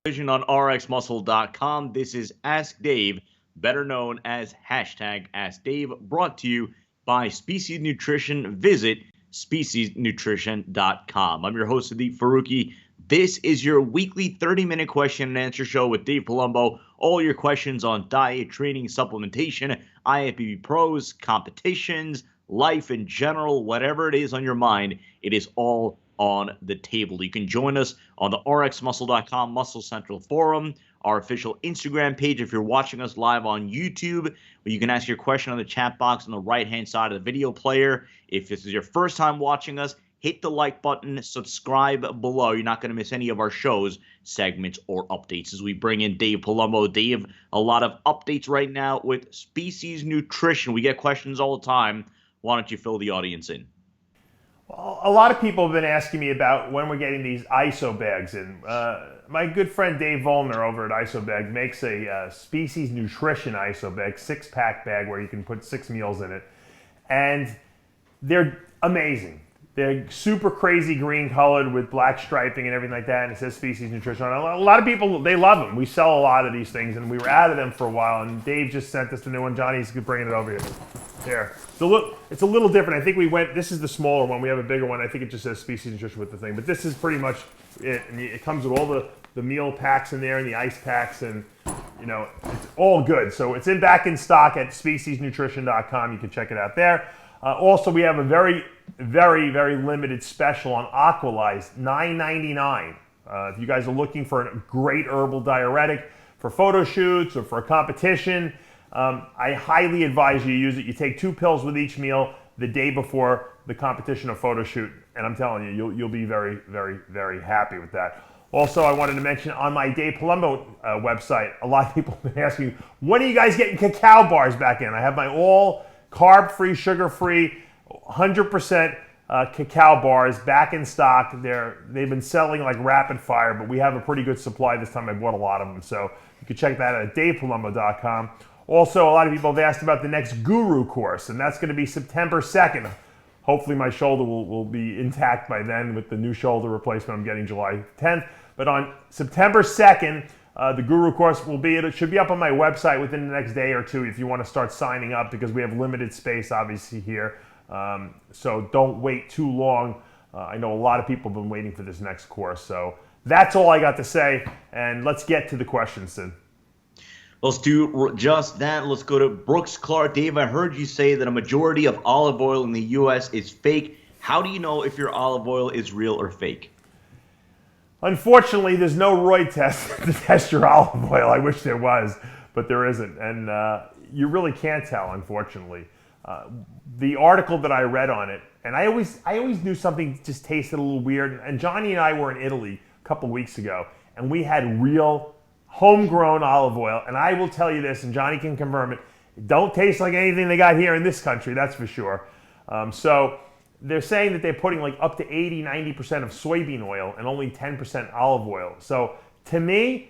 Vision on RxMuscle.com. This is Ask Dave, better known as hashtag Ask Dave, brought to you by Species Nutrition. Visit speciesnutrition.com. I'm your host, Sadiq Faruqi. This is your weekly 30-minute question and answer show with Dave Palumbo. All your questions on diet, training, supplementation, IFBB pros, competitions, life in general, whatever it is on your mind, it is all on the table. You can join us on the RxMuscle.com Muscle Central Forum, our official Instagram page if you're watching us live on YouTube, where you can ask your question on the chat box on the right-hand side of the video player. If this is your first time watching us, hit the like button, subscribe below. You're not going to miss any of our shows, segments, or updates as we bring in Dave Palumbo. Dave, a lot of updates right now with Species Nutrition. We get questions all the time. Why don't you fill the audience in? Well, a lot of people have been asking me about when we're getting these ISO bags in. My good friend Dave Volner over at ISOBag makes a Species Nutrition ISO bag, 6-pack bag where you can put 6 meals in it. And they're amazing. They're super crazy green colored with black striping and everything like that, and it says Species Nutrition. A lot of people, they love them. We sell a lot of these things, and we were out of them for a while, and Dave just sent us the new one. Johnny's bringing it over here. There. It's a little different. I think this is the smaller one. We have a bigger one. I think it just says Species Nutrition with the thing, but this is pretty much it. And it comes with all the meal packs in there and the ice packs, and it's all good. So it's back in stock at speciesnutrition.com. You can check it out there. Also, we have a very, very, very limited special on Aqualize, $9.99. If you guys are looking for a great herbal diuretic for photo shoots or for a competition, I highly advise you use it. You take 2 pills with each meal the day before the competition or photo shoot, and I'm telling you, you'll be very, very, very happy with that. Also, I wanted to mention on my Dave Palumbo website, a lot of people have been asking, when are you guys getting cacao bars back in? I have my all carb-free, sugar-free, 100% cacao bars back in stock. They've been selling like rapid fire, but we have a pretty good supply this time. I bought a lot of them, so you can check that out at davepalumbo.com. Also, a lot of people have asked about the next Guru course, and that's going to be September 2nd. Hopefully my shoulder will be intact by then with the new shoulder replacement I'm getting July 10th. But on September 2nd, the Guru course it should be up on my website within the next day or two if you want to start signing up, because we have limited space obviously here. So don't wait too long. I know a lot of people have been waiting for this next course. So that's all I got to say, and let's get to the questions, Sid. Let's do just that. Let's go to Brooks Clark. Dave, I heard you say that a majority of olive oil in the U.S. is fake. How do you know if your olive oil is real or fake? Unfortunately, there's no Roy test to test your olive oil. I wish there was, but there isn't. And you really can't tell, unfortunately. The article that I read on it, and I always knew something just tasted a little weird. And Johnny and I were in Italy a couple weeks ago, and we had real homegrown olive oil. And I will tell you this, and Johnny can confirm it, it don't taste like anything they got here in this country, that's for sure. So they're saying that they're putting like up to 80-90% of soybean oil and only 10% olive oil. So to me,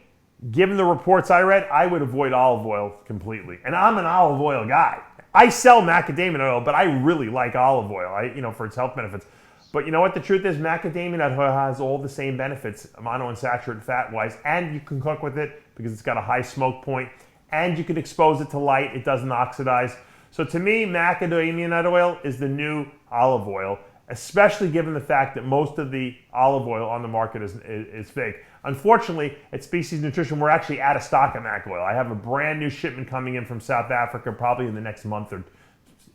given the reports I read, I would avoid olive oil completely. And I'm an olive oil guy. I sell macadamia oil, but I really like olive oil, for its health benefits. But you know what the truth is? Macadamia nut oil has all the same benefits, monounsaturated fat-wise, and you can cook with it because it's got a high smoke point, and you can expose it to light. It doesn't oxidize. So to me, macadamia nut oil is the new olive oil, especially given the fact that most of the olive oil on the market is fake. Unfortunately, at Species Nutrition, we're actually out of stock of mac oil. I have a brand new shipment coming in from South Africa probably in the next month, or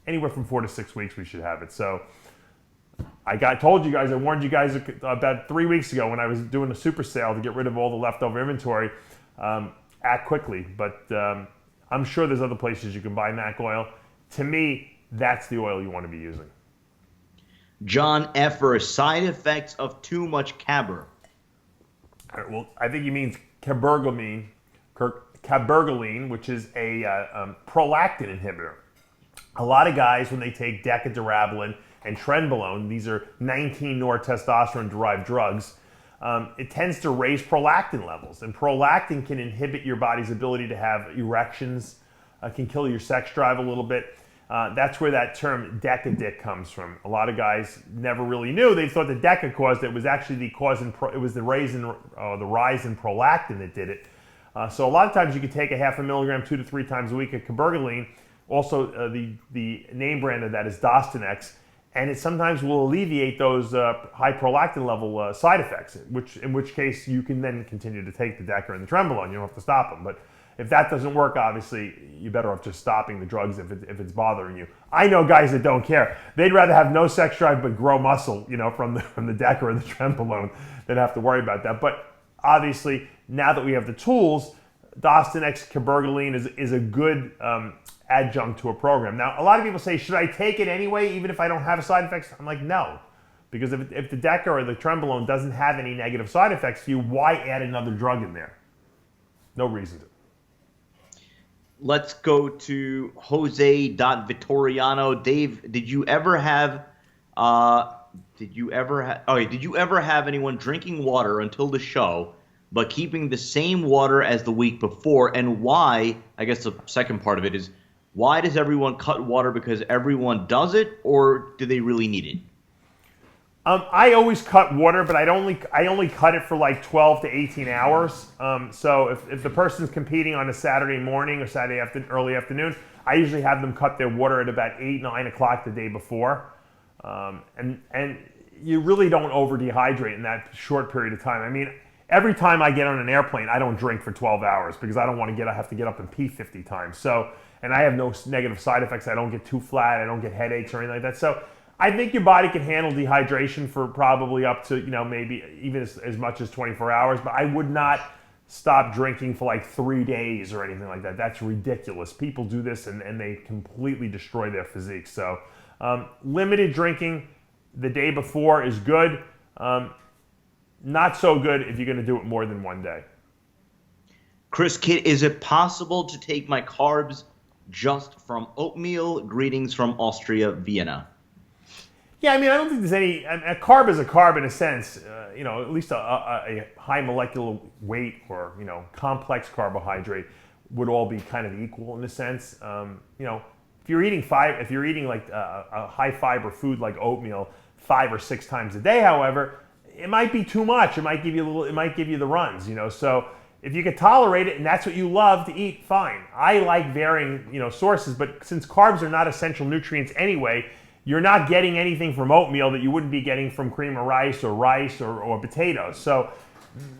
anywhere from 4 to 6 weeks we should have it. So I warned you guys about 3 weeks ago when I was doing a super sale to get rid of all the leftover inventory. Act quickly, but I'm sure there's other places you can buy mac oil. To me, that's the oil you want to be using. John Effer, side effects of too much Cabur. Well, I think he means cabergoline, which is a prolactin inhibitor. A lot of guys, when they take decadurabolin and trenbolone, these are 19-nortestosterone-derived drugs, it tends to raise prolactin levels. And prolactin can inhibit your body's ability to have erections, can kill your sex drive a little bit. That's where that term DECA comes from. A lot of guys never really knew. They thought the DECA caused it. It was actually the rise in prolactin that did it. So a lot of times you could take a half a milligram 2 to 3 times a week of cabergoline. Also, the name brand of that is Dostinex, and it sometimes will alleviate those high prolactin level side effects. In which case you can then continue to take the DECA and the Trenbolone. You don't have to stop them, but if that doesn't work, obviously, you're better off just stopping the drugs if it's bothering you. I know guys that don't care. They'd rather have no sex drive but grow muscle, from the DECA or the Trenbolone than have to worry about that. But obviously, now that we have the tools, Dostinex cabergoline is a good adjunct to a program. Now, a lot of people say, should I take it anyway, even if I don't have side effects? I'm like, no. Because if the DECA or the Trenbolone doesn't have any negative side effects for you, why add another drug in there? No reason to. Let's go to Jose.Vittoriano. Dave, did you ever have anyone drinking water until the show, but keeping the same water as the week before? And why, I guess the second part of it is, why does everyone cut water? Because everyone does it, or do they really need it? I always cut water, but I only cut it for like 12 to 18 hours. So if the person's competing on a Saturday morning or early afternoon, I usually have them cut their water at about 8, 9 o'clock the day before. And you really don't over dehydrate in that short period of time. I mean, every time I get on an airplane, I don't drink for 12 hours because I don't want to I have to get up and pee 50 times. And I have no negative side effects. I don't get too flat. I don't get headaches or anything like that. So I think your body can handle dehydration for probably up to, maybe even as much as 24 hours, but I would not stop drinking for like 3 days or anything like that. That's ridiculous. People do this and they completely destroy their physique. So limited drinking the day before is good. Not so good if you're going to do it more than one day. Chris Kidd, is it possible to take my carbs just from oatmeal? Greetings from Austria, Vienna. Yeah, I mean, I don't think there's any. A carb is a carb in a sense. At least a high molecular weight or complex carbohydrate would all be kind of equal in a sense. If you're eating like a high fiber food like oatmeal 5 or 6 times a day, however, it might be too much. It might give you the runs. So if you could tolerate it and that's what you love to eat, fine. I like varying sources, but since carbs are not essential nutrients anyway, you're not getting anything from oatmeal that you wouldn't be getting from cream of rice or potatoes. So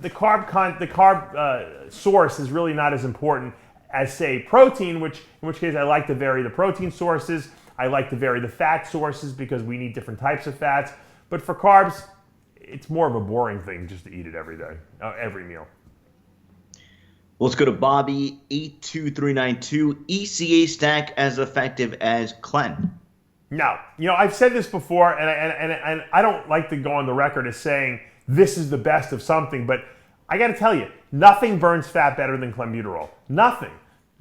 the carb source is really not as important as, say, protein, in which case I like to vary the protein sources. I like to vary the fat sources because we need different types of fats. But for carbs, it's more of a boring thing just to eat it every day, every meal. Let's go to Bobby82392. ECA stack as effective as Clen? No, I've said this before, and I don't like to go on the record as saying this is the best of something, but I got to tell you, nothing burns fat better than clenbuterol. Nothing.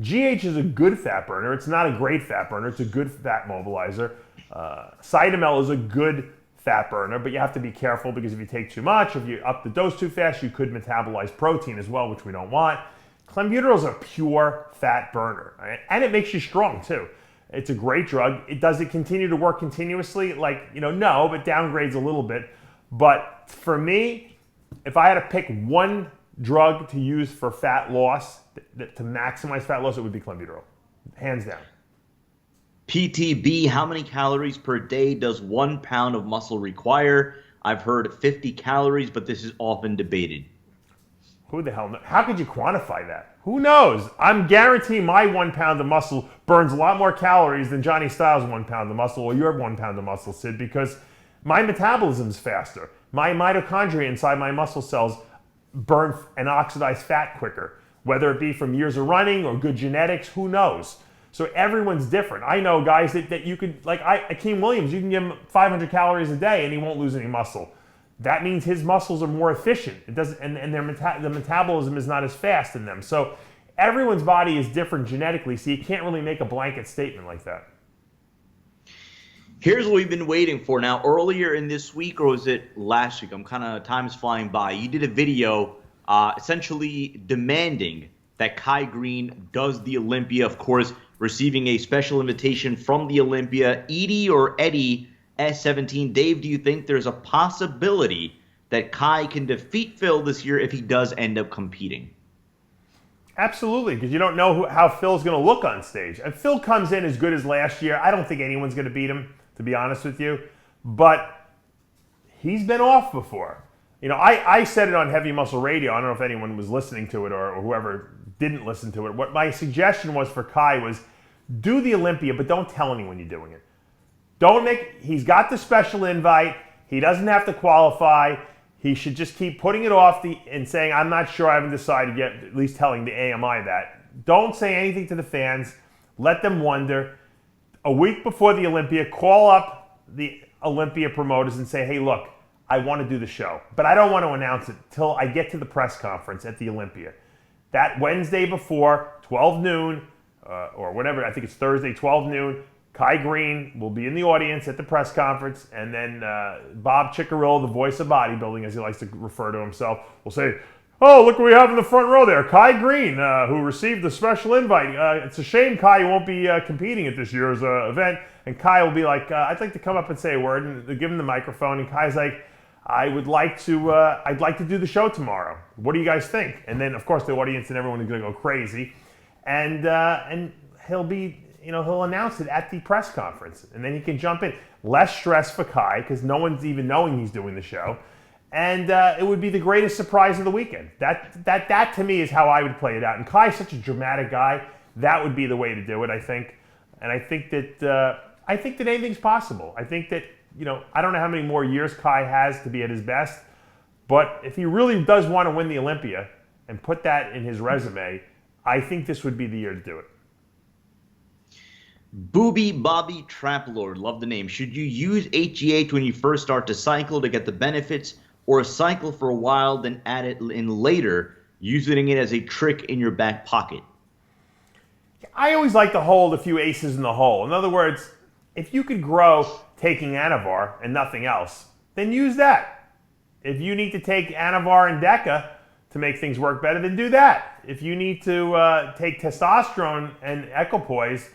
GH is a good fat burner. It's not a great fat burner. It's a good fat mobilizer. Cytomel is a good fat burner, but you have to be careful because if you take too much, if you up the dose too fast, you could metabolize protein as well, which we don't want. Clenbuterol is a pure fat burner, right? And it makes you strong too. It's a great drug. Does it continue to work continuously? No, but downgrades a little bit. But for me, if I had to pick one drug to use for fat loss, to maximize fat loss, it would be clenbuterol, hands down. PTB, how many calories per day does 1 pound of muscle require? I've heard 50 calories, but this is often debated. Who the hell knows? How could you quantify that? Who knows? I'm guaranteeing my 1 pound of muscle burns a lot more calories than Johnny Styles' 1 pound of muscle or your 1 pound of muscle, Sid, because my metabolism is faster. My mitochondria inside my muscle cells burn and oxidize fat quicker, whether it be from years of running or good genetics, who knows? So everyone's different. I know guys that you could, like Akeem Williams, you can give him 500 calories a day and he won't lose any muscle. That means his muscles are more efficient. It doesn't, and the metabolism is not as fast in them. So everyone's body is different genetically, so you can't really make a blanket statement like that. Here's what we've been waiting for. Now, earlier in this week, or was it last week? Time's flying by. You did a video essentially demanding that Kai Greene does the Olympia. Of course, receiving a special invitation from the Olympia. Edie or Eddie S17. Dave, do you think there's a possibility that Kai can defeat Phil this year if he does end up competing? Absolutely, because you don't know how Phil's going to look on stage. If Phil comes in as good as last year, I don't think anyone's going to beat him, to be honest with you. But he's been off before. You know, I said it on Heavy Muscle Radio. I don't know if anyone was listening to it or whoever didn't listen to it. What my suggestion was for Kai was do the Olympia, but don't tell anyone you're doing it. He's got the special invite. He doesn't have to qualify. He should just keep putting it off and saying, I'm not sure, I haven't decided yet, at least telling the AMI that. Don't say anything to the fans. Let them wonder. A week before the Olympia, call up the Olympia promoters and say, hey, look, I want to do the show, but I don't want to announce it till I get to the press conference at the Olympia. That Wednesday before, 12 noon, or whatever, I think it's Thursday, 12 noon, Kai Greene will be in the audience at the press conference, and then Bob Ciccarello, the voice of bodybuilding, as he likes to refer to himself, will say, oh, look what we have in the front row there, Kai Greene, who received the special invite. It's a shame Kai won't be competing at this year's event. And Kai will be like, I'd like to come up and say a word, and they give him the microphone, and Kai's like, I'd like to do the show tomorrow. What do you guys think? And then, of course, the audience and everyone is going to go crazy, and he'll announce it at the press conference, and then he can jump in. Less stress for Kai because no one's even knowing he's doing the show, and it would be the greatest surprise of the weekend. That to me is how I would play it out. And Kai's such a dramatic guy. That would be the way to do it, I think. And I think that anything's possible. I think that, I don't know how many more years Kai has to be at his best, but if he really does want to win the Olympia and put that in his resume, I think this would be the year to do it. Booby Bobby Traplord, love the name. Should you use HGH when you first start to cycle to get the benefits, or cycle for a while then add it in later, using it as a trick in your back pocket? I always like to hold a few aces in the hole. In other words, if you could grow taking Anavar and nothing else, then use that. If you need to take Anavar and Deca to make things work better, then do that. If you need to take testosterone and equipoise,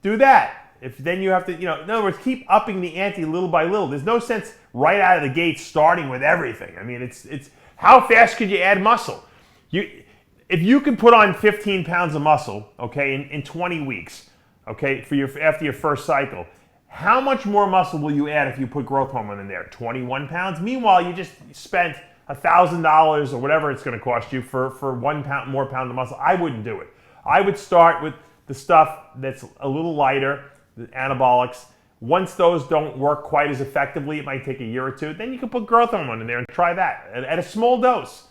do that. If then you have to, in other words, keep upping the ante little by little. There's no sense right out of the gate starting with everything. I mean, it's how fast could you add muscle? If you can put on 15 pounds of muscle, okay, in 20 weeks, okay, after your first cycle, how much more muscle will you add if you put growth hormone in there? 21 pounds? Meanwhile, you just spent $1,000 or whatever it's going to cost you for 1 pound more pound of muscle. I wouldn't do it. I would start with the stuff that's a little lighter, the anabolics. Once those don't work quite as effectively, it might take a year or two, then you can put growth hormone in there and try that at a small dose.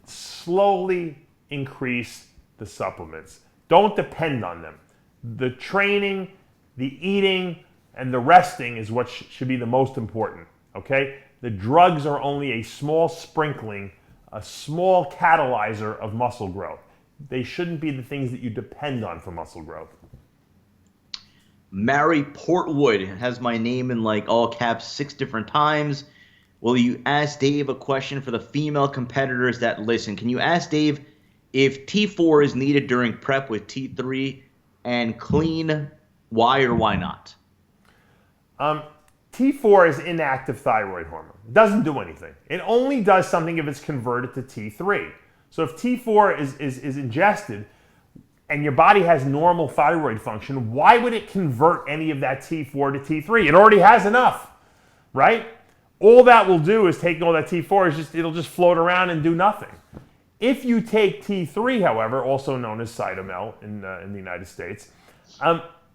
Slowly increase the supplements. Don't depend on them. The training, the eating, and the resting is what should be the most important, okay? The drugs are only a small sprinkling, a small catalyzer of muscle growth. They shouldn't be the things that you depend on for muscle growth. Mary Portwood has my name in all caps 6 different times. Will you ask Dave a question for the female competitors that listen? Can you ask Dave if T4 is needed during prep with T3 and clean, why or why not? T4 is inactive thyroid hormone. It doesn't do anything. It only does something if it's converted to T3. So if T4 is ingested and your body has normal thyroid function, why would it convert any of that T4 to T3? It already has enough, right? All that will do is taking all that T4, it'll just float around and do nothing. If you take T3, however, also known as Cytomel in the United States,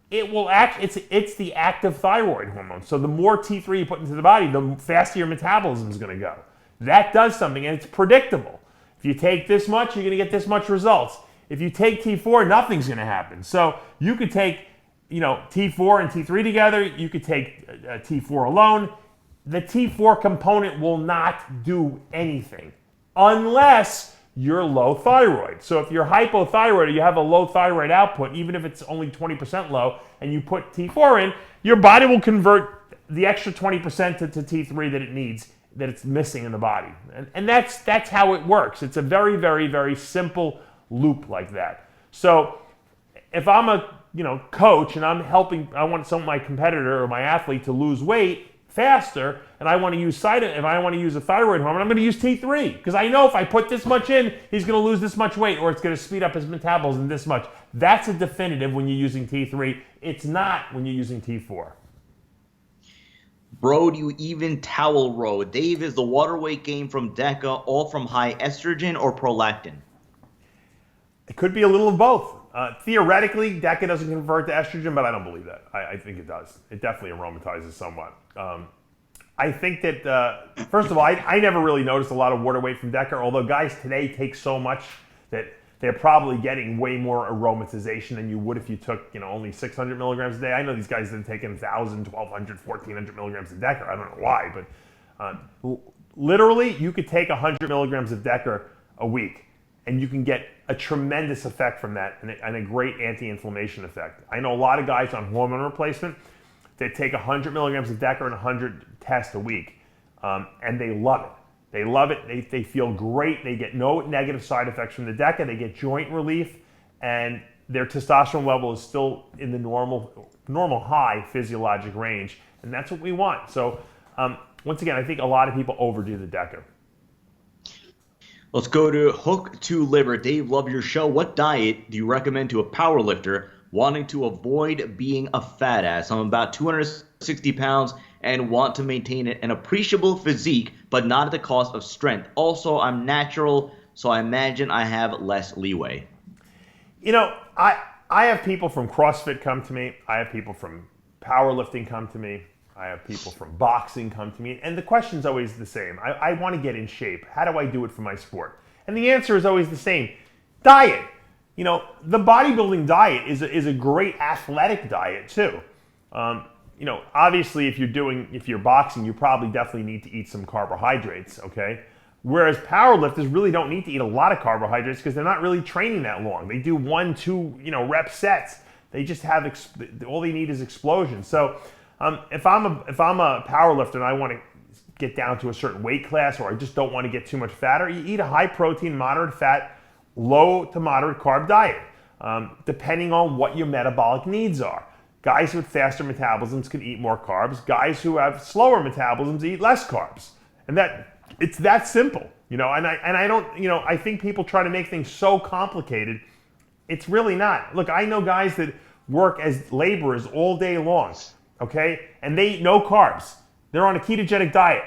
it's the active thyroid hormone. So the more T3 you put into the body, the faster your metabolism is going to go. That does something, and it's predictable. If you take this much, you're going to get this much results. If you take T4, nothing's going to happen. So you could take, T4 and T3 together. You could take T4 alone. The T4 component will not do anything unless you're low thyroid. So if you're hypothyroid or you have a low thyroid output, even if it's only 20% low, and you put T4 in, your body will convert the extra 20% to T3 that it needs, that it's missing in the body. And that's how it works. It's a very, very, very simple loop like that. So if I'm a coach and I want my competitor or my athlete to lose weight faster, and I want to use if I want to use a thyroid hormone, I'm going to use T3 because I know if I put this much in, he's going to lose this much weight or it's going to speed up his metabolism this much. That's a definitive when you're using T3. It's not when you're using T4. Bro, do you even towel row? Dave, is the water weight gain from DECA all from high estrogen or prolactin? It could be a little of both. Theoretically, DECA doesn't convert to estrogen, but I don't believe that. I think it does. It definitely aromatizes somewhat. I think that, first of all, I never really noticed a lot of water weight from DECA, although guys today take so much that they're probably getting way more aromatization than you would if you took only 600 milligrams a day. I know these guys that have taken 1,000, 1,200, 1,400 milligrams of DECA. I don't know why, but literally you could take 100 milligrams of DECA a week and you can get a tremendous effect from that and a great anti-inflammation effect. I know a lot of guys on hormone replacement that take 100 milligrams of DECA and 100 tests a week, and they love it. They love it. They feel great. They get no negative side effects from the DECA. They get joint relief, and their testosterone level is still in the normal high physiologic range, and that's what we want. So once again, I think a lot of people overdo the DECA. Let's go to Hook to Liver. Dave, love your show. What diet do you recommend to a power lifter wanting to avoid being a fat ass? I'm about 260 pounds and want to maintain an appreciable physique, but not at the cost of strength. Also, I'm natural, so I imagine I have less leeway. I have people from CrossFit come to me. I have people from powerlifting come to me. I have people from boxing come to me. And the question's always the same. I want to get in shape. How do I do it for my sport? And the answer is always the same. Diet. The bodybuilding diet is a great athletic diet too. Obviously if you're boxing, you probably definitely need to eat some carbohydrates, okay? Whereas powerlifters really don't need to eat a lot of carbohydrates because they're not really training that long. They do 1, 2, rep sets. They just have, all they need is explosion. So if I'm a powerlifter and I want to get down to a certain weight class or I just don't want to get too much fatter, you eat a high protein, moderate fat, low to moderate carb diet, depending on what your metabolic needs are. Guys with faster metabolisms can eat more carbs. Guys who have slower metabolisms eat less carbs. And it's that simple, and I don't, I think people try to make things so complicated. It's really not. Look, I know guys that work as laborers all day long, okay? And they eat no carbs. They're on a ketogenic diet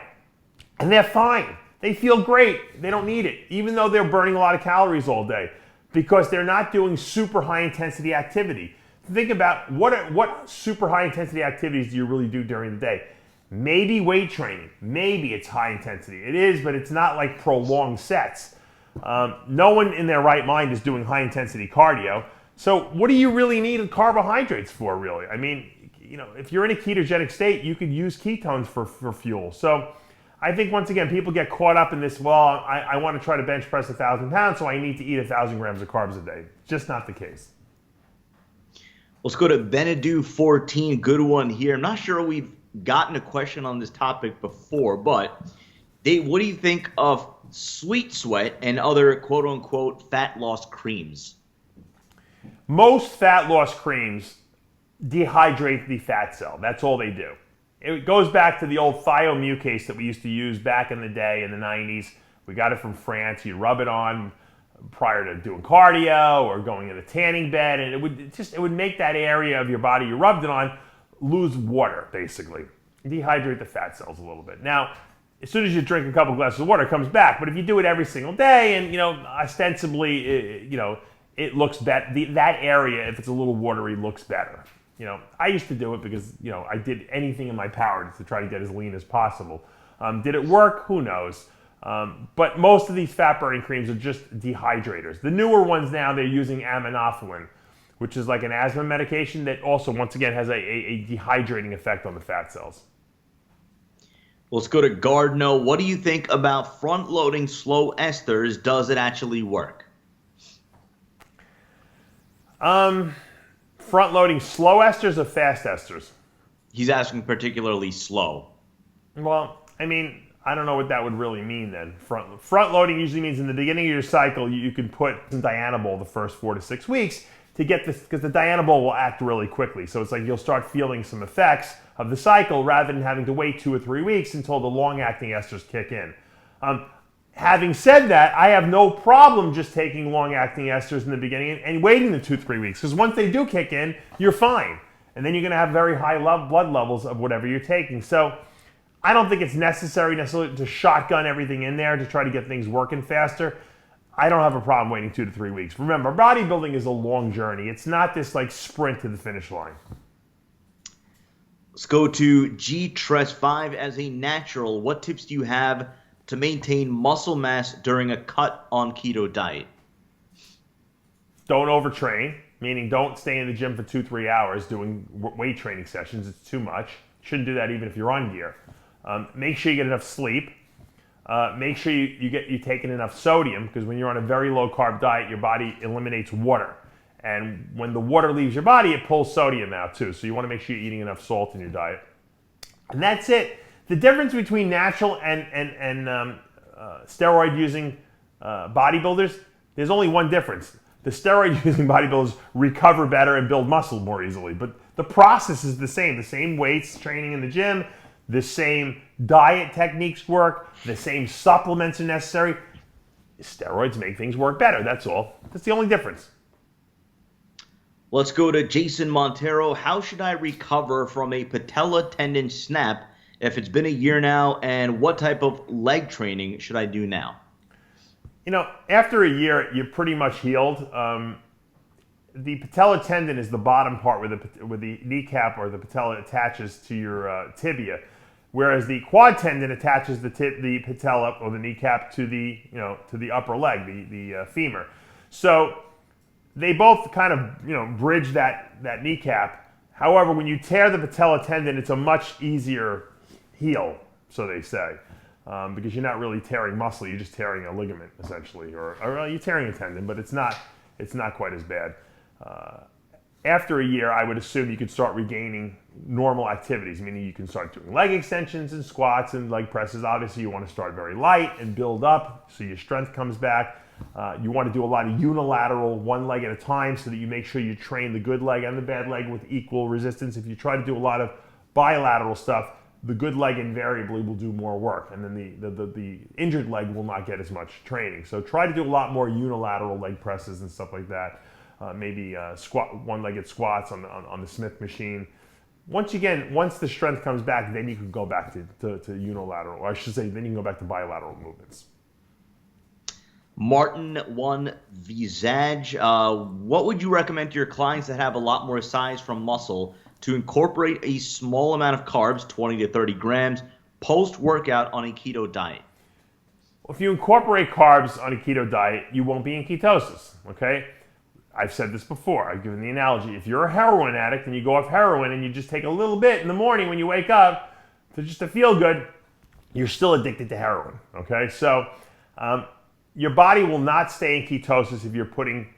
and they're fine. They feel great. They don't need it, even though they're burning a lot of calories all day because they're not doing super high intensity activity. Think about what super high intensity activities do you really do during the day? Maybe weight training. Maybe it's high intensity. It is, but it's not like prolonged sets. No one in their right mind is doing high intensity cardio. So what do you really need carbohydrates for, really? I mean, if you're in a ketogenic state, you could use ketones for fuel. So I think, once again, people get caught up in this, well, I want to try to bench press 1,000 pounds, so I need to eat 1,000 grams of carbs a day. Just not the case. Let's go to Benadu 14. Good one here. I'm not sure we've gotten a question on this topic before, but Dave, what do you think of Sweet Sweat and other quote-unquote fat loss creams? Most fat loss creams dehydrate the fat cell. That's all they do. It goes back to the old thiomucase that we used to use back in the day in the 90s. We got it from France. You rub it on prior to doing cardio or going in a tanning bed, and it would make that area of your body you rubbed it on lose water, basically. Dehydrate the fat cells a little bit. Now, as soon as you drink a couple glasses of water, it comes back. But if you do it every single day and, ostensibly, it looks better. That area, if it's a little watery, looks better. I used to do it because, I did anything in my power to try to get as lean as possible. Did it work? Who knows? But most of these fat-burning creams are just dehydrators. The newer ones now, they're using aminophylline, which is like an asthma medication that also, once again, has a dehydrating effect on the fat cells. Let's go to Gardno. What do you think about front-loading slow esters? Does it actually work? Front-loading slow esters or fast esters? He's asking particularly slow. Well, I mean, I don't know what that would really mean then. Front-loading usually means in the beginning of your cycle, you can put some Dianabol the first 4 to 6 weeks to get this, because the dianabol will act really quickly. So it's like you'll start feeling some effects of the cycle rather than having to wait 2 or 3 weeks until the long-acting esters kick in. Having said that, I have no problem just taking long-acting esters in the beginning and waiting the 2 to 3 weeks, because once they do kick in, you're fine. And then you're going to have very high blood levels of whatever you're taking. So I don't think it's necessarily to shotgun everything in there to try to get things working faster. I don't have a problem waiting 2 to 3 weeks. Remember, bodybuilding is a long journey. It's not this like sprint to the finish line. Let's go to G-Tress5 as a natural. What tips do you have to maintain muscle mass during a cut on keto diet? Don't overtrain, meaning don't stay in the gym for 2-3 hours doing weight training sessions. It's too much. Shouldn't do that even if you're on gear. Make sure you get enough sleep. Make sure you're taking enough sodium, because when you're on a very low carb diet, your body eliminates water. And when the water leaves your body, it pulls sodium out too. So you want to make sure you're eating enough salt in your diet. And that's it. The difference between natural and steroid using bodybuilders, there's only one difference. The steroid using bodybuilders recover better and build muscle more easily. But the process is the same weights training in the gym, the same diet techniques work, the same supplements are necessary. Steroids make things work better, that's all. That's the only difference. Let's go to Jason Montero. How should I recover from a patella tendon snap if it's been a year now, and what type of leg training should I do now? You know, after a year, you're pretty much healed. The patella tendon is the bottom part where the kneecap or the patella attaches to your tibia, whereas the quad tendon attaches the patella or the kneecap to the upper leg, the femur. So they both kind of bridge that kneecap. However, when you tear the patella tendon, it's a much easier heal, so they say, because you're not really tearing muscle, you're just tearing a ligament essentially, or you're tearing a tendon, but it's not quite as bad. After a year, I would assume you could start regaining normal activities, meaning you can start doing leg extensions and squats and leg presses. Obviously, you want to start very light and build up so your strength comes back. You want to do a lot of unilateral, one leg at a time, so that you make sure you train the good leg and the bad leg with equal resistance. If you try to do a lot of bilateral stuff, the good leg invariably will do more work, and then the injured leg will not get as much training. So try to do a lot more unilateral leg presses and stuff like that. Maybe one-legged squats on the Smith machine. Once the strength comes back, then you can go back to unilateral, or I should say, then you can go back to bilateral movements. Martin1 Visage, what would you recommend to your clients that have a lot more size from muscle to incorporate a small amount of carbs, 20 to 30 grams, post-workout on a keto diet? Well, if you incorporate carbs on a keto diet, you won't be in ketosis, okay? I've said this before. I've given the analogy. If you're a heroin addict and you go off heroin and you just take a little bit in the morning when you wake up to feel good, you're still addicted to heroin, okay? So your body will not stay in ketosis if you're putting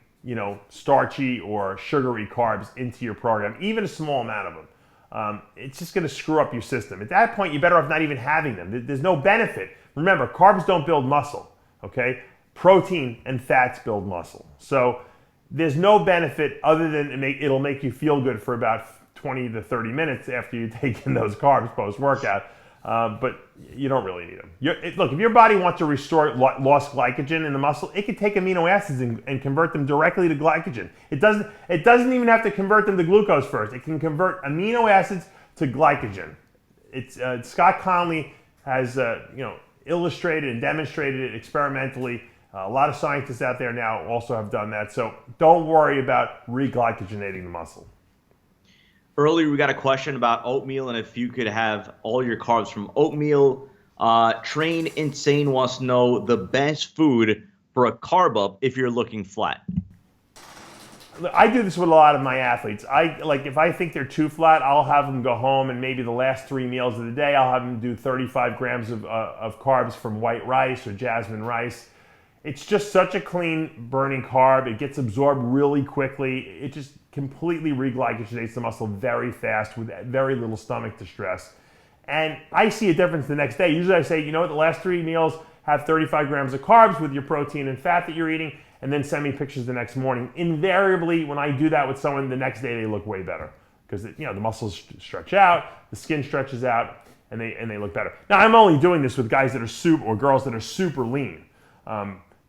starchy or sugary carbs into your program, even a small amount of them. It's just going to screw up your system. At that point, you're better off not even having them. There's no benefit. Remember, carbs don't build muscle, okay? Protein and fats build muscle. So there's no benefit other than it'll make you feel good for about 20 to 30 minutes after you take in those carbs post-workout. But you don't really need them. Look, if your body wants to restore lost glycogen in the muscle, it can take amino acids and convert them directly to glycogen. It doesn't even have to convert them to glucose first. It can convert amino acids to glycogen. Scott Conley has illustrated and demonstrated it experimentally. A lot of scientists out there now also have done that. So don't worry about reglycogenating the muscle. Earlier, we got a question about oatmeal and if you could have all your carbs from oatmeal. Train Insane wants to know the best food for a carb up if you're looking flat. I do this with a lot of my athletes. If I think they're too flat, I'll have them go home and maybe the last 3 meals of the day, I'll have them do 35 grams of carbs from white rice or jasmine rice. It's just such a clean burning carb. It gets absorbed really quickly. It just completely reglycogenates the muscle very fast with very little stomach distress. And I see a difference the next day. Usually I say, the last 3 meals, have 35 grams of carbs with your protein and fat that you're eating, and then send me pictures the next morning. Invariably, when I do that with someone, the next day they look way better because the muscles stretch out, the skin stretches out, and they look better. Now, I'm only doing this with guys that are super, or girls that are super lean,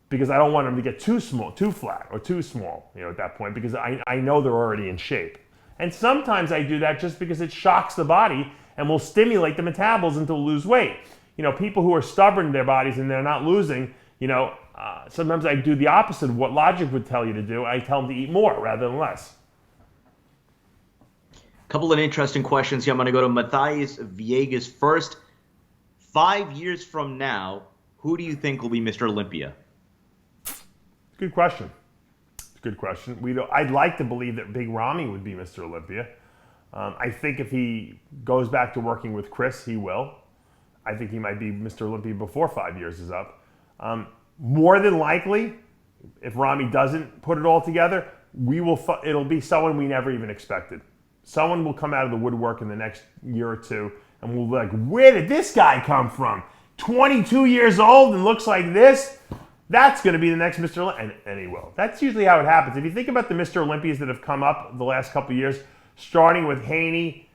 because I don't want them to get too small, too flat, or too small, at that point, because I know they're already in shape. And sometimes I do that just because it shocks the body and will stimulate the metabolism to lose weight. People who are stubborn in their bodies and they're not losing, sometimes I do the opposite of what logic would tell you to do. I tell them to eat more rather than less. Couple of interesting questions here. I'm going to go to Matthias Villegas first. 5 years from now, who do you think will be Mr. Olympia? Good question. Good question. I'd like to believe that Big Ramy would be Mr. Olympia. I think if he goes back to working with Chris, he will. I think he might be Mr. Olympia before 5 years is up. More than likely, if Ramy doesn't put it all together, it'll be someone we never even expected. Someone will come out of the woodwork in the next year or two, and we'll be like, where did this guy come from? 22 years old and looks like this? That's going to be the next Mr. Olympia. And he will. That's usually how it happens. If you think about the Mr. Olympias that have come up the last couple of years, starting with Haney,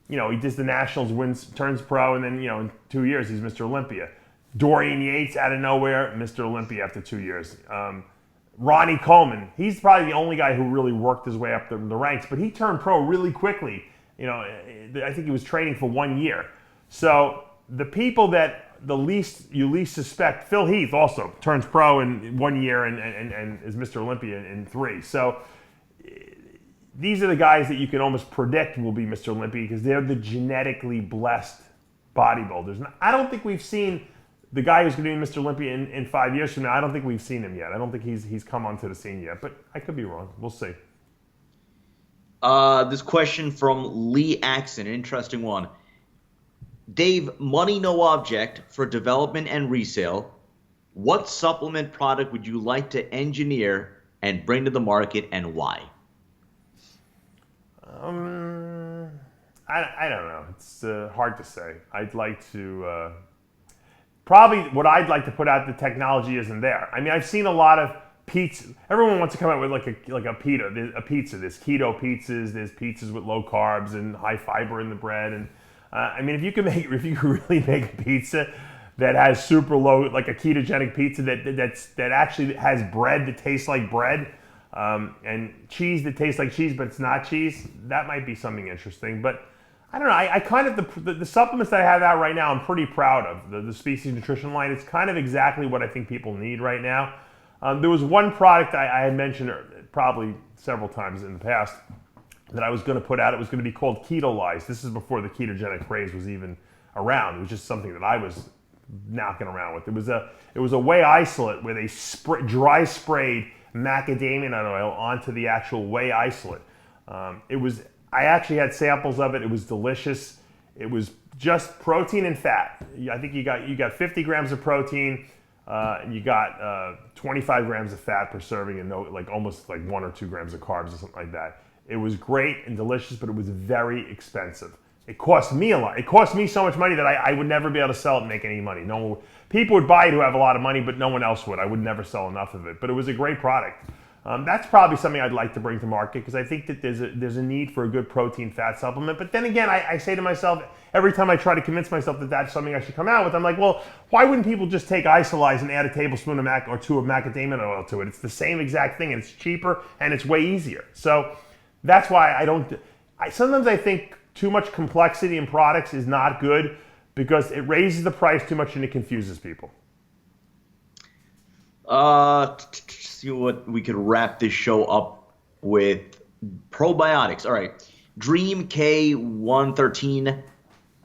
he does the Nationals, turns pro, and then, in 2 years, he's Mr. Olympia. Dorian Yates, out of nowhere, Mr. Olympia after 2 years. Ronnie Coleman, he's probably the only guy who really worked his way up the ranks, but he turned pro really quickly. I think he was training for 1 year. So the people that you least suspect, Phil Heath also turns pro in 1 year and is Mr. Olympia in 3. So these are the guys that you can almost predict will be Mr. Olympia because they're the genetically blessed bodybuilders. And I don't think we've seen the guy who's going to be Mr. Olympia in 5 years from now. I don't think we've seen him yet. I don't think he's come onto the scene yet, but I could be wrong. We'll see. This question from Lee Axon, an interesting one. Dave, money no object for development and resale. What supplement product would you like to engineer and bring to the market, and why? I don't know. It's hard to say. I'd like to probably what I'd like to put out. The technology isn't there. I mean, I've seen a lot of pizza. Everyone wants to come out with like a pizza. There's keto pizzas. There's pizzas with low carbs and high fiber in the bread. And I mean, if you could really make a pizza that has super low, like a ketogenic pizza that actually has bread that tastes like bread, and cheese that tastes like cheese but it's not cheese, that might be something interesting. But I don't know. I kind of the supplements that I have out right now, I'm pretty proud of the Species Nutrition line. It's kind of exactly what I think people need right now. There was one product I had mentioned probably several times in the past that I was going to put out. It was going to be called Keto-Lyze. This is before the ketogenic craze was even around. It was just something that I was knocking around with. It was a whey isolate where they dry sprayed macadamia nut oil onto the actual whey isolate. I actually had samples of it. It was delicious. It was just protein and fat. I think you got 50 grams of protein, and you got 25 grams of fat per serving, and almost 1 or 2 grams of carbs or something like that. It was great and delicious, but it was very expensive. It cost me a lot. It cost me so much money that I would never be able to sell it and make any money. People would buy it who have a lot of money, but no one else would. I would never sell enough of it. But it was a great product. That's probably something I'd like to bring to market because I think that there's a need for a good protein fat supplement. But then again, I say to myself, every time I try to convince myself that that's something I should come out with, I'm like, well, why wouldn't people just take Isolyze and add a tablespoon or 2 of macadamia nut oil to it? It's the same exact thing, and it's cheaper, and it's way easier. So that's why sometimes I think too much complexity in products is not good because it raises the price too much and it confuses people. See what we could wrap this show up with. Probiotics. All right. Dream K113.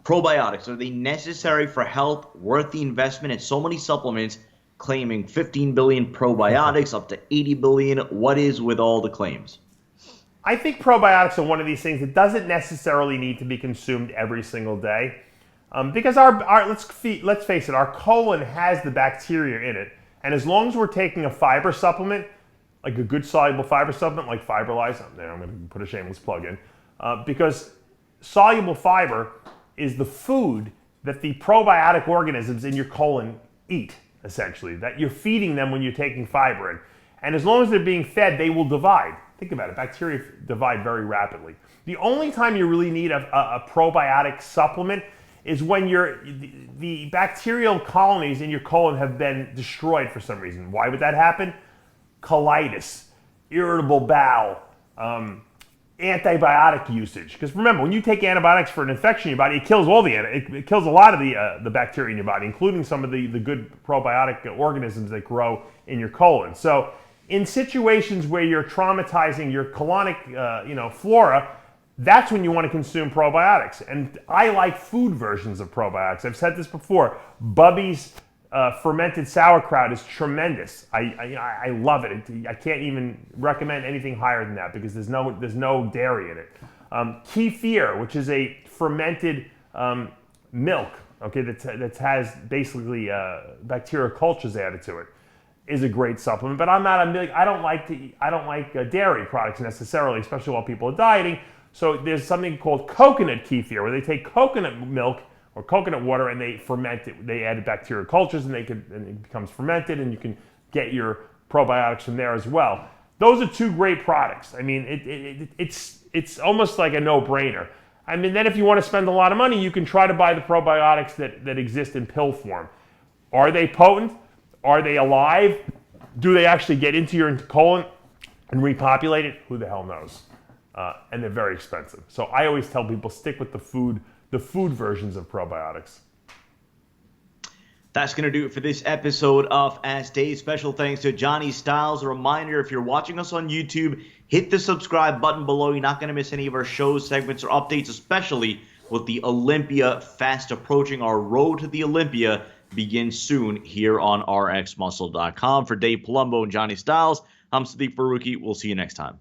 Probiotics. Are they necessary for health? Worth the investment? And so many supplements claiming 15 billion probiotics, up to 80 billion. What is with all the claims? I think probiotics are one of these things that doesn't necessarily need to be consumed every single day. Because let's face it, our colon has the bacteria in it. And as long as we're taking a fiber supplement, like a good soluble fiber supplement like Fiberlyze, I'm going to put a shameless plug in, because soluble fiber is the food that the probiotic organisms in your colon eat. essentially, that you're feeding them when you're taking fiber in. And as long as they're being fed, they will divide. Think about it. Bacteria divide very rapidly. The only time you really need a probiotic supplement is when the bacterial colonies in your colon have been destroyed for some reason. Why would that happen? Colitis, irritable bowel, antibiotic usage. Because remember, when you take antibiotics for an infection in your body, it kills it kills a lot of the bacteria in your body, including some of the good probiotic organisms that grow in your colon. So in situations where you're traumatizing your colonic flora, that's when you want to consume probiotics. And I like food versions of probiotics. I've said this before. Bubby's fermented sauerkraut is tremendous. I love it. I can't even recommend anything higher than that because there's no dairy in it. Kefir, which is a fermented milk, okay, that has basically bacterial cultures added to it, is a great supplement. But I don't like dairy products necessarily, especially while people are dieting. So there's something called coconut kefir, where they take coconut milk or coconut water and they ferment it. They add bacterial cultures and it becomes fermented, and you can get your probiotics from there as well. Those are two great products. I mean, it's almost like a no-brainer. I mean, then if you want to spend a lot of money, you can try to buy the probiotics that exist in pill form. Are they potent? Are they alive? Do they actually get into your colon and repopulate it? Who the hell knows? And they're very expensive. So I always tell people, stick with the food versions of probiotics. That's going to do it for this episode of Ask Dave. Special thanks to Johnny Styles. A reminder, if you're watching us on YouTube, hit the subscribe button below. You're not going to miss any of our shows, segments, or updates, especially with the Olympia fast approaching. Our road to the Olympia begins soon here on RxMuscle.com. For Dave Palumbo and Johnny Styles, I'm Sadiq Faruqi. We'll see you next time.